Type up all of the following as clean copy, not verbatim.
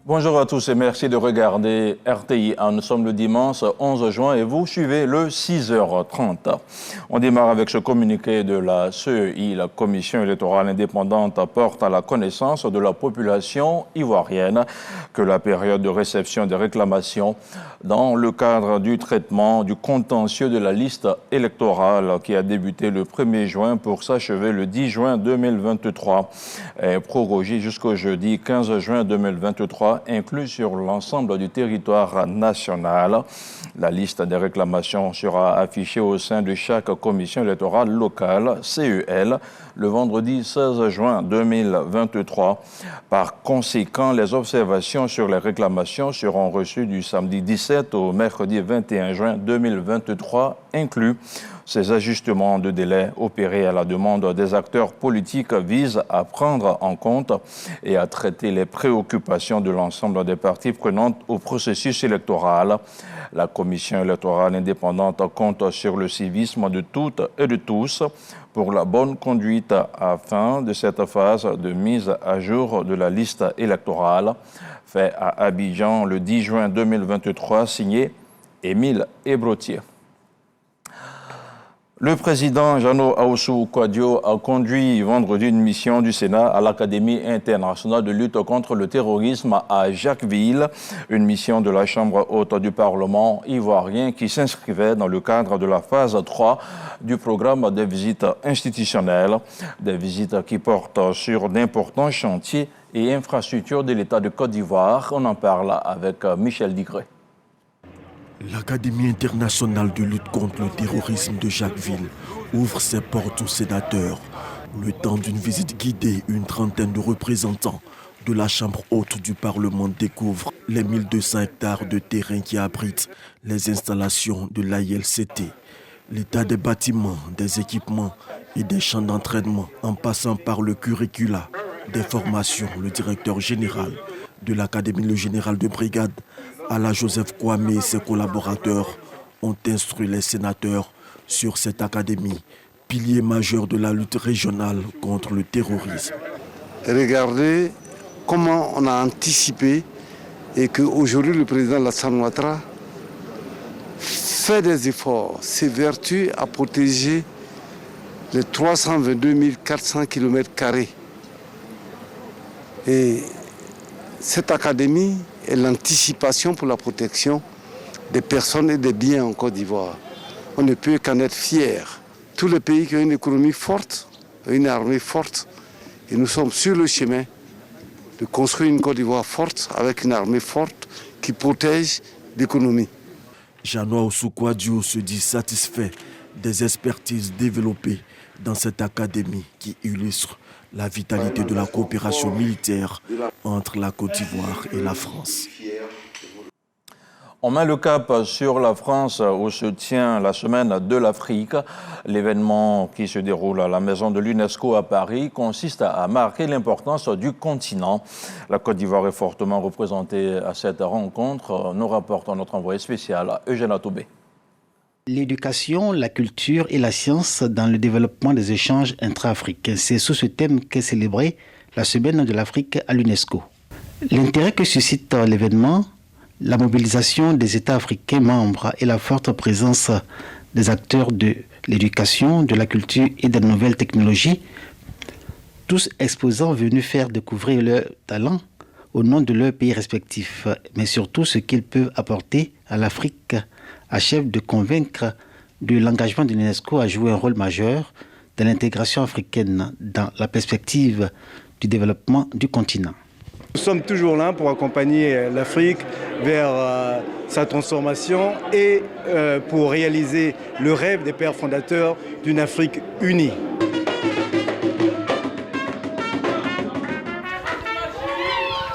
Bonjour à tous et merci de regarder RTI. Nous sommes le dimanche 11 juin et vous suivez le 6h30. On démarre avec ce communiqué de la CEI. La Commission électorale indépendante porte à la connaissance de la population ivoirienne que la période de réception des réclamations dans le cadre du traitement du contentieux de la liste électorale qui a débuté le 1er juin pour s'achever le 10 juin 2023 est prorogée jusqu'au jeudi 15 juin 2023 inclus sur l'ensemble du territoire national. La liste des réclamations sera affichée au sein de chaque commission électorale locale, CEL, le vendredi 16 juin 2023. Par conséquent, les observations sur les réclamations seront reçues du samedi 17 au mercredi 21 juin 2023 inclus. Ces ajustements de délai opérés à la demande des acteurs politiques visent à prendre en compte et à traiter les préoccupations de l'ensemble des parties prenantes au processus électoral. La Commission électorale indépendante compte sur le civisme de toutes et de tous pour la bonne conduite afin de cette phase de mise à jour de la liste électorale. Fait à Abidjan le 10 juin 2023, signé Émile Ebrotier. Le président Jeannot Ahoussou-Kouadio a conduit vendredi une mission du Sénat à l'Académie internationale de lutte contre le terrorisme à Jacquesville, une mission de la Chambre haute du Parlement ivoirien qui s'inscrivait dans le cadre de la phase 3 du programme des visites institutionnelles, des visites qui portent sur d'importants chantiers et infrastructures de l'État de Côte d'Ivoire. On en parle avec Michel Digré. L'Académie internationale de lutte contre le terrorisme de Jacquesville ouvre ses portes aux sénateurs. Le temps d'une visite guidée, une trentaine de représentants de la Chambre haute du Parlement découvrent les 1200 hectares de terrain qui abritent les installations de l'AILCT. L'état des bâtiments, des équipements et des champs d'entraînement en passant par le curricula des formations. Le directeur général de l'Académie, le général de brigade, Ala Joseph Kwame et ses collaborateurs ont instruit les sénateurs sur cette académie, pilier majeur de la lutte régionale contre le terrorisme. Regardez comment on a anticipé et qu'aujourd'hui le président Alassane Ouattara fait des efforts, s'évertue à protéger les 322 400 km². Et cette académie est l'anticipation pour la protection des personnes et des biens en Côte d'Ivoire. On ne peut qu'en être fier. Tous les pays qui ont une économie forte, une armée forte, et nous sommes sur le chemin de construire une Côte d'Ivoire forte avec une armée forte qui protège l'économie. Jeannot Ahoussou-Kouadio se dit satisfait des expertises développées dans cette académie qui illustre la vitalité de la coopération militaire entre la Côte d'Ivoire et la France. On met le cap sur la France où se tient la semaine de l'Afrique. L'événement qui se déroule à la maison de l'UNESCO à Paris consiste à marquer l'importance du continent. La Côte d'Ivoire est fortement représentée à cette rencontre. Nous rapporte notre envoyé spécial, Eugène Atoubé. L'éducation, la culture et la science dans le développement des échanges intra-africains. C'est sous ce thème qu'est célébrée la Semaine de l'Afrique à l'UNESCO. L'intérêt que suscite l'événement, la mobilisation des États africains membres et la forte présence des acteurs de l'éducation, de la culture et des nouvelles technologies, tous exposants venus faire découvrir leurs talents au nom de leurs pays respectifs, mais surtout ce qu'ils peuvent apporter à l'Afrique, achève de convaincre de l'engagement de l'UNESCO à jouer un rôle majeur dans l'intégration africaine dans la perspective du développement du continent. Nous sommes toujours là pour accompagner l'Afrique vers sa transformation et pour réaliser le rêve des pères fondateurs d'une Afrique unie.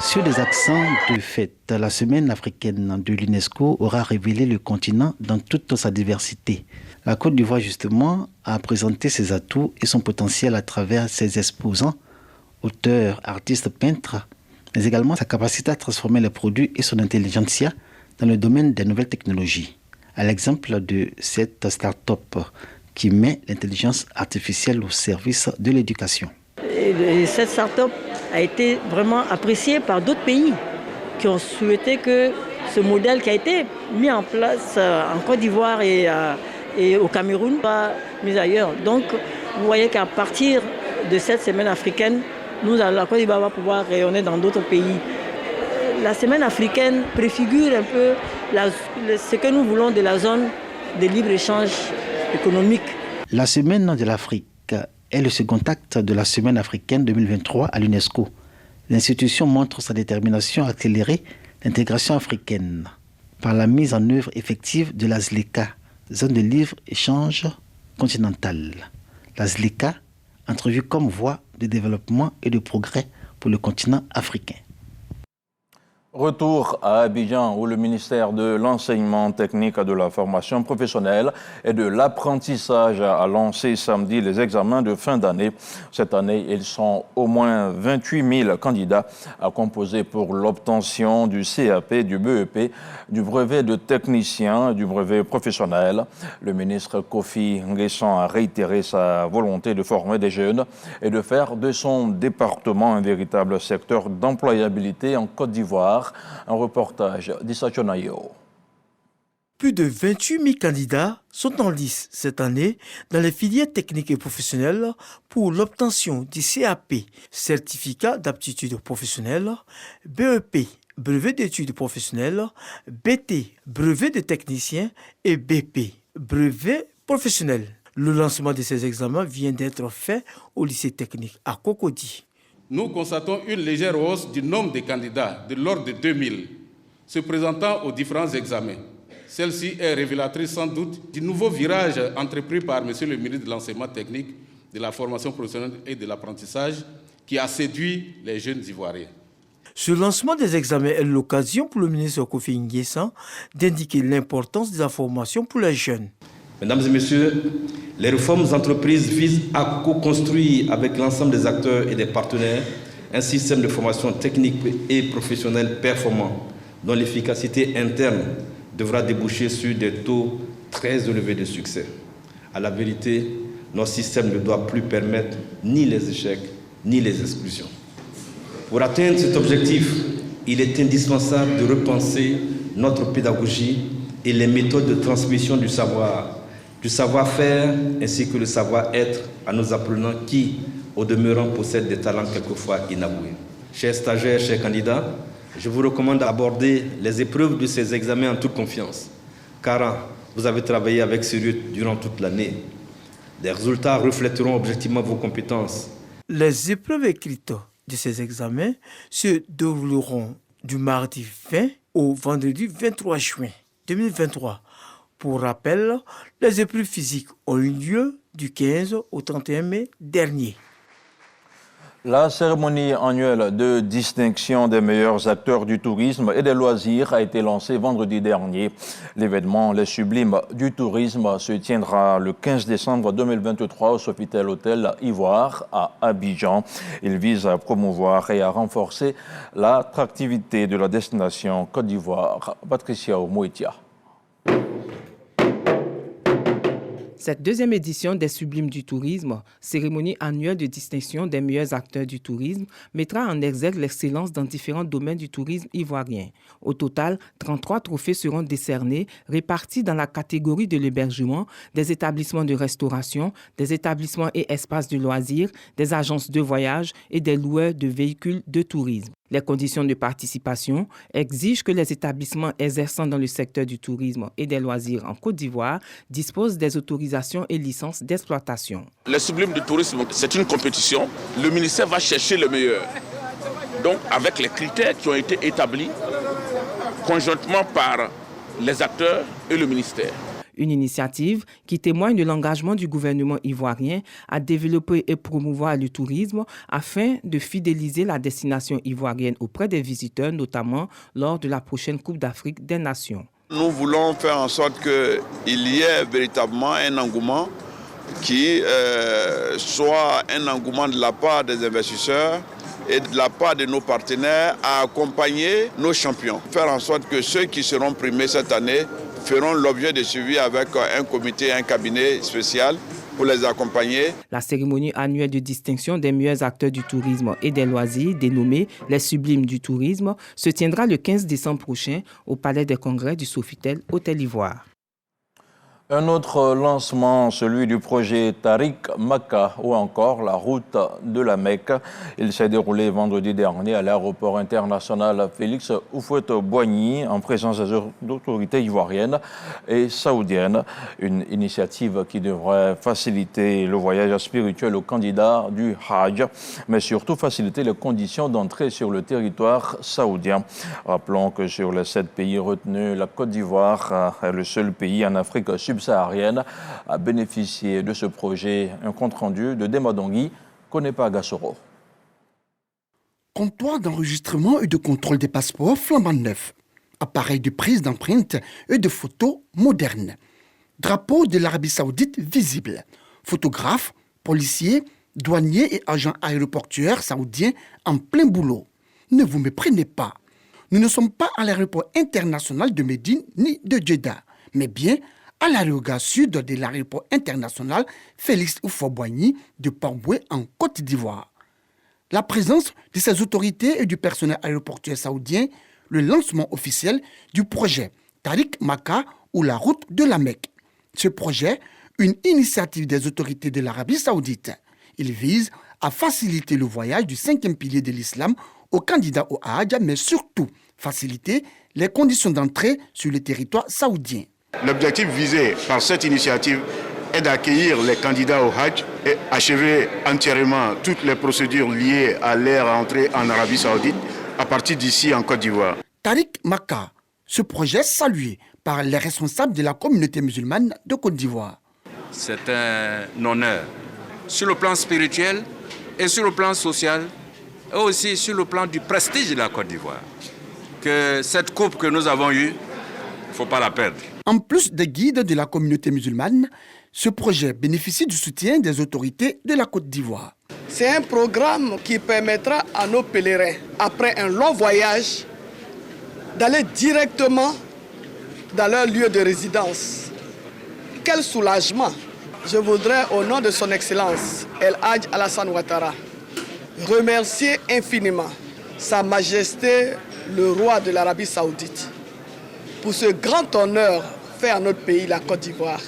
Sur des accents de fête, la semaine africaine de l'UNESCO aura révélé le continent dans toute sa diversité. La Côte d'Ivoire, justement, a présenté ses atouts et son potentiel à travers ses exposants, auteurs, artistes, peintres, mais également sa capacité à transformer les produits et son intelligentsia dans le domaine des nouvelles technologies. À l'exemple de cette start-up qui met l'intelligence artificielle au service de l'éducation. Et cette start-up a été vraiment appréciée par d'autres pays. qui ont souhaité que ce modèle qui a été mis en place en Côte d'Ivoire et au Cameroun soit mis ailleurs. Donc, vous voyez qu'à partir de cette semaine africaine, la Côte d'Ivoire va pouvoir rayonner dans d'autres pays. La semaine africaine préfigure un peu ce que nous voulons de la zone de libre-échange économique. La semaine de l'Afrique est le second acte de la semaine africaine 2023 à l'UNESCO. L'institution montre sa détermination à accélérer l'intégration africaine par la mise en œuvre effective de la ZLECA, zone de libre-échange continentale. La ZLECA, entrevue comme voie de développement et de progrès pour le continent africain. Retour à Abidjan, où le ministère de l'Enseignement technique, de la formation professionnelle et de l'apprentissage a lancé samedi les examens de fin d'année. Cette année, ils sont au moins 28 000 candidats à composer pour l'obtention du CAP, du BEP, du brevet de technicien, du brevet professionnel. Le ministre Kofi Nguessan a réitéré sa volonté de former des jeunes et de faire de son département un véritable secteur d'employabilité en Côte d'Ivoire. Un reportage d'Issa Chonayo. Plus de 28 000 candidats sont en lice cette année dans les filières techniques et professionnelles pour l'obtention du CAP, certificat d'aptitude professionnelle, BEP, brevet d'études professionnelles, BT, brevet de technicien et BP, brevet professionnel. Le lancement de ces examens vient d'être fait au lycée technique à Cocody. Nous constatons une légère hausse du nombre de candidats de l'ordre de 2000 se présentant aux différents examens. Celle-ci est révélatrice sans doute du nouveau virage entrepris par M. le ministre de l'Enseignement technique, de la formation professionnelle et de l'apprentissage qui a séduit les jeunes Ivoiriens. Ce lancement des examens est l'occasion pour le ministre Kofi Nguessan d'indiquer l'importance de la formation pour les jeunes. Mesdames et messieurs, les réformes entreprises visent à co-construire avec l'ensemble des acteurs et des partenaires un système de formation technique et professionnelle performant, dont l'efficacité interne devra déboucher sur des taux très élevés de succès. À la vérité, notre système ne doit plus permettre ni les échecs, ni les exclusions. Pour atteindre cet objectif, il est indispensable de repenser notre pédagogie et les méthodes de transmission du savoir-faire ainsi que le savoir-être à nos apprenants qui, au demeurant, possèdent des talents quelquefois inavoués. Chers stagiaires, chers candidats, je vous recommande d'aborder les épreuves de ces examens en toute confiance, car vous avez travaillé avec sérieux durant toute l'année. Les résultats reflèteront objectivement vos compétences. Les épreuves écrites de ces examens se dérouleront du mardi 20 au vendredi 23 juin 2023. Pour rappel, les épreuves physiques ont eu lieu du 15 au 31 mai dernier. La cérémonie annuelle de distinction des meilleurs acteurs du tourisme et des loisirs a été lancée vendredi dernier. L'événement Les Sublimes du tourisme se tiendra le 15 décembre 2023 au Sofitel Hôtel Ivoire à Abidjan. Il vise à promouvoir et à renforcer l'attractivité de la destination Côte d'Ivoire. Patricia Omoitia. Cette deuxième édition des Sublimes du tourisme, cérémonie annuelle de distinction des meilleurs acteurs du tourisme, mettra en exergue l'excellence dans différents domaines du tourisme ivoirien. Au total, 33 trophées seront décernés, répartis dans la catégorie de l'hébergement, des établissements de restauration, des établissements et espaces de loisirs, des agences de voyage et des loueurs de véhicules de tourisme. Les conditions de participation exigent que les établissements exerçant dans le secteur du tourisme et des loisirs en Côte d'Ivoire disposent des autorisations et licences d'exploitation. Les Sublimes du tourisme, c'est une compétition. Le ministère va chercher le meilleur. Donc, avec les critères qui ont été établis conjointement par les acteurs et le ministère. Une initiative qui témoigne de l'engagement du gouvernement ivoirien à développer et promouvoir le tourisme afin de fidéliser la destination ivoirienne auprès des visiteurs, notamment lors de la prochaine Coupe d'Afrique des Nations. Nous voulons faire en sorte qu'il y ait véritablement un engouement qui soit un engouement de la part des investisseurs et de la part de nos partenaires à accompagner nos champions. Faire en sorte que ceux qui seront primés cette année feront l'objet de suivi avec un comité, un cabinet spécial pour les accompagner. La cérémonie annuelle de distinction des meilleurs acteurs du tourisme et des loisirs, dénommée les Sublimes du tourisme, se tiendra le 15 décembre prochain au Palais des Congrès du Sofitel, Hôtel Ivoire. Un autre lancement, celui du projet Tariq Makka ou encore la route de la Mecque. Il s'est déroulé vendredi dernier à l'aéroport international Félix Houphouët-Boigny en présence des autorités ivoiriennes et saoudiennes. Une initiative qui devrait faciliter le voyage spirituel aux candidats du Hajj, mais surtout faciliter les conditions d'entrée sur le territoire saoudien. Rappelons que sur les 7 pays retenus, la Côte d'Ivoire est le seul pays en Afrique subsaharienne a bénéficié de ce projet. Un compte-rendu de Demadongui, Konepa Gassoro. Comptoir d'enregistrement et de contrôle des passeports flambant neufs. Appareil de prise d'empreintes et de photos modernes. Drapeau de l'Arabie Saoudite visible. Photographes, policiers, douaniers et agents aéroportuaires saoudiens en plein boulot. Ne vous méprenez pas. Nous ne sommes pas à l'aéroport international de Médine ni de Jeddah, mais bien à l'aérogare sud de l'aéroport international Félix Houphouët-Boigny de Port-Bouët en Côte d'Ivoire. La présence de ces autorités et du personnel aéroportuaire saoudien, le lancement officiel du projet Tariq Makka ou la route de la Mecque. Ce projet, une initiative des autorités de l'Arabie Saoudite. Il vise à faciliter le voyage du 5e pilier de l'islam aux candidats au Hajj, mais surtout faciliter les conditions d'entrée sur le territoire saoudien. L'objectif visé par cette initiative est d'accueillir les candidats au Hajj et achever entièrement toutes les procédures liées à leur entrée en Arabie Saoudite à partir d'ici en Côte d'Ivoire. Tariq Makka, ce projet salué par les responsables de la communauté musulmane de Côte d'Ivoire. C'est un honneur sur le plan spirituel et sur le plan social et aussi sur le plan du prestige de la Côte d'Ivoire. Que cette coupe que nous avons eue, il ne faut pas la perdre. En plus des guides de la communauté musulmane, ce projet bénéficie du soutien des autorités de la Côte d'Ivoire. C'est un programme qui permettra à nos pèlerins, après un long voyage, d'aller directement dans leur lieu de résidence. Quel soulagement! Je voudrais, au nom de son Excellence, El Hadj Alassane Ouattara, remercier infiniment Sa Majesté, le roi de l'Arabie Saoudite, pour ce grand honneur fait à notre pays, la Côte d'Ivoire.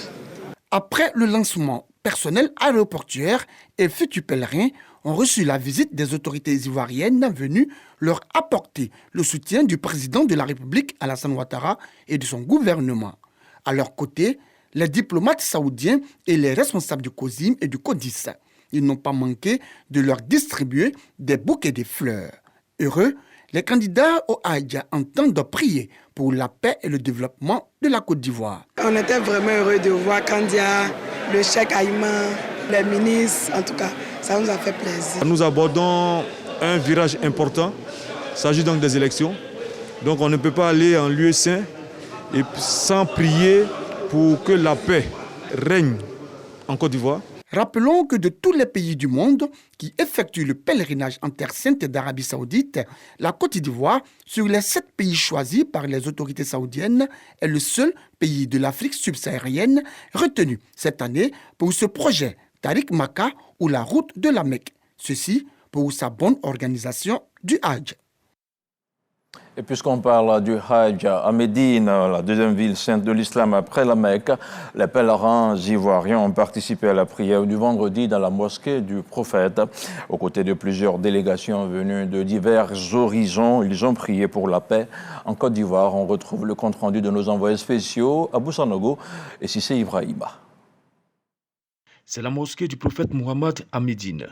Après le lancement, personnel aéroportuaire et futurs pèlerins ont reçu la visite des autorités ivoiriennes venues leur apporter le soutien du président de la République, Alassane Ouattara, et de son gouvernement. À leur côté, les diplomates saoudiens et les responsables du COSIM et du CODIS. Ils n'ont pas manqué de leur distribuer des bouquets de fleurs. Heureux, les candidats au Hajj entendent prier pour la paix et le développement de la Côte d'Ivoire. On était vraiment heureux de voir Kandia, le Cheikh Aïman, les ministres, en tout cas, ça nous a fait plaisir. Nous abordons un virage important, il s'agit donc des élections. Donc on ne peut pas aller en lieu saint et sans prier pour que la paix règne en Côte d'Ivoire. Rappelons que de tous les pays du monde qui effectuent le pèlerinage en Terre Sainte d'Arabie Saoudite, la Côte d'Ivoire, sur les 7 pays choisis par les autorités saoudiennes, est le seul pays de l'Afrique subsaharienne retenu cette année pour ce projet Tariq Makka ou la route de la Mecque. Ceci pour sa bonne organisation du Hajj. Et puisqu'on parle du Hajj à Médine, la deuxième ville sainte de l'islam après la Mecque, les pèlerins ivoiriens ont participé à la prière du vendredi dans la mosquée du prophète. Aux côtés de plusieurs délégations venues de divers horizons, ils ont prié pour la paix. En Côte d'Ivoire, on retrouve le compte-rendu de nos envoyés spéciaux, Abou Sanogo et Sissé Ibrahima. C'est la mosquée du prophète Mohammed à Médine.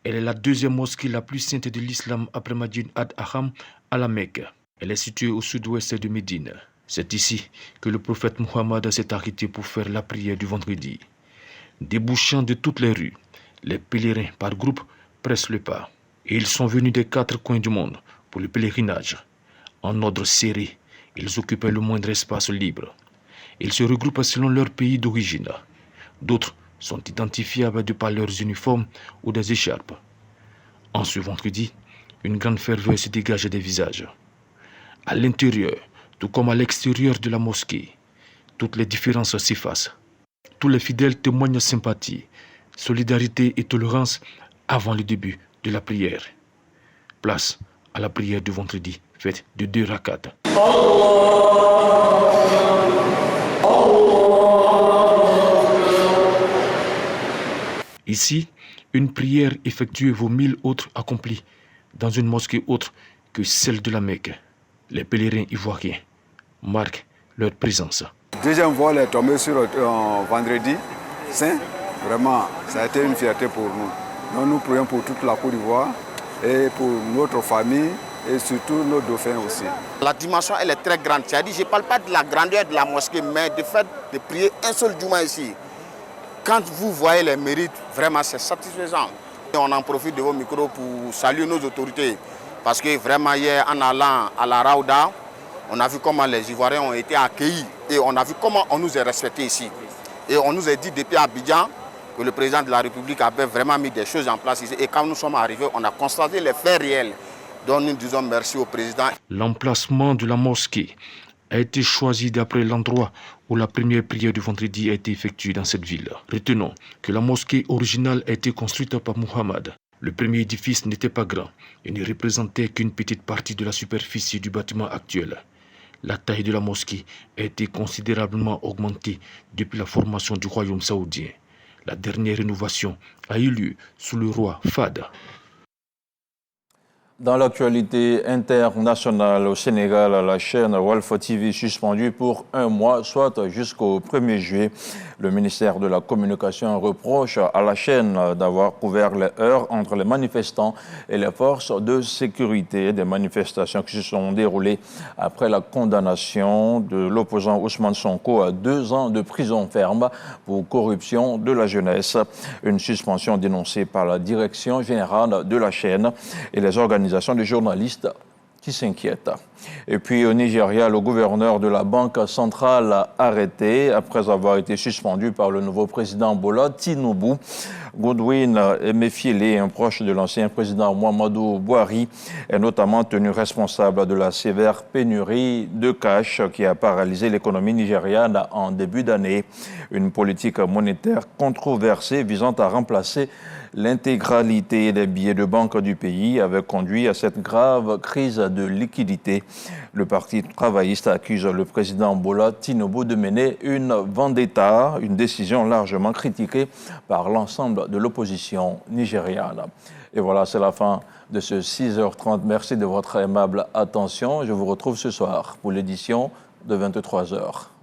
Elle est la deuxième mosquée la plus sainte de l'islam après Masjid al-Haram à la Mecque. Elle est située au sud-ouest de Médine. C'est ici que le prophète Mohammed s'est arrêté pour faire la prière du vendredi. Débouchant de toutes les rues, les pèlerins par groupe pressent le pas. Et ils sont venus des 4 coins du monde pour le pèlerinage. En ordre serré, ils occupaient le moindre espace libre. Ils se regroupent selon leur pays d'origine. D'autres sont identifiables de par leurs uniformes ou des écharpes. En ce vendredi, une grande ferveur se dégage des visages. À l'intérieur, tout comme à l'extérieur de la mosquée, toutes les différences s'effacent. tous les fidèles témoignent sympathie, solidarité et tolérance avant le début de la prière. Place à la prière de vendredi, faite de 2 rakats. Ici, une prière effectuée vaut 1000 autres accomplies dans une mosquée autre que celle de la Mecque. Les pèlerins ivoiriens marquent leur présence. Deuxième vol est tombé sur vendredi saint. Vraiment, ça a été une fierté pour nous. Nous prions pour toute la Côte d'Ivoire et pour notre famille et surtout nos dauphins aussi. La dimension, elle est très grande. C'est-à-dire, je ne parle pas de la grandeur de la mosquée, mais du fait de prier un seul Juma ici. Quand vous voyez les mérites, vraiment, c'est satisfaisant. Et on en profite de vos micros pour saluer nos autorités. Parce que vraiment, hier, en allant à la Raouda, on a vu comment les Ivoiriens ont été accueillis et on a vu comment on nous a respectés ici. Et on nous a dit depuis Abidjan que le président de la République avait vraiment mis des choses en place ici. Et quand nous sommes arrivés, on a constaté les faits réels. Donc nous disons merci au président. L'emplacement de la mosquée a été choisi d'après l'endroit où la première prière du vendredi a été effectuée dans cette ville. Retenons que la mosquée originale a été construite par Muhammad. Le premier édifice n'était pas grand et ne représentait qu'une petite partie de la superficie du bâtiment actuel. La taille de la mosquée a été considérablement augmentée depuis la formation du royaume saoudien. La dernière rénovation a eu lieu sous le roi Fahd. Dans l'actualité internationale au Sénégal, la chaîne Walf TV suspendue pour 1 mois, soit jusqu'au 1er juillet. Le ministère de la Communication reproche à la chaîne d'avoir couvert les heures entre les manifestants et les forces de sécurité. Des manifestations qui se sont déroulées après la condamnation de l'opposant Ousmane Sonko à 2 ans de prison ferme pour corruption de la jeunesse. Une suspension dénoncée par la direction générale de la chaîne et les organisations des journalistes qui s'inquiètent. Et puis au Nigeria, le gouverneur de la Banque centrale a arrêté après avoir été suspendu par le nouveau président Bola Tinubu. Godwin Emefiele, un proche de l'ancien président Muhammadu Buhari, est notamment tenu responsable de la sévère pénurie de cash qui a paralysé l'économie nigériane en début d'année. Une politique monétaire controversée visant à remplacer l'intégralité des billets de banque du pays avait conduit à cette grave crise de liquidité. Le Parti travailliste accuse le président Bola Tinubu de mener une vendetta, une décision largement critiquée par l'ensemble de l'opposition nigériane. Et voilà, c'est la fin de ce 6h30. Merci de votre aimable attention. Je vous retrouve ce soir pour l'édition de 23h.